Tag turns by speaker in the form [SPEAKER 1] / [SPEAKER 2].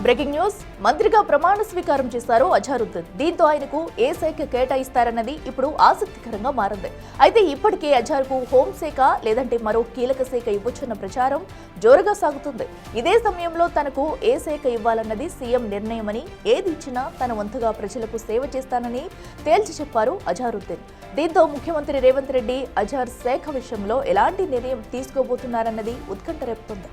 [SPEAKER 1] Breaking news. మంత్రిగా ప్రమాణ స్వీకారం చేశారు అజారుద్దీన్. దీంతో ఆయనకు ఏ శాఖ కేటాయిస్తారన్నది ఇప్పుడు ఆసక్తికరంగా మారింది. అయితే ఇప్పటికే అజార్కు హోంశాఖ లేదంటే మరో కీలక శాఖ ఇవ్వొచ్చన్న ప్రచారం జోరుగా సాగుతుంది. ఇదే సమయంలో తనకు ఏ శాఖ ఇవ్వాలన్నది సీఎం నిర్ణయమని, ఏది ఇచ్చినా తన వంతుగా ప్రజలకు సేవ చేస్తానని తేల్చి చెప్పారు అజారుద్దీన్. దీంతో ముఖ్యమంత్రి రేవంత్ రెడ్డి అజార్ శాఖ విషయంలో ఎలాంటి నిర్ణయం తీసుకోబోతున్నారన్నది ఉత్కంఠ రేపుతోంది.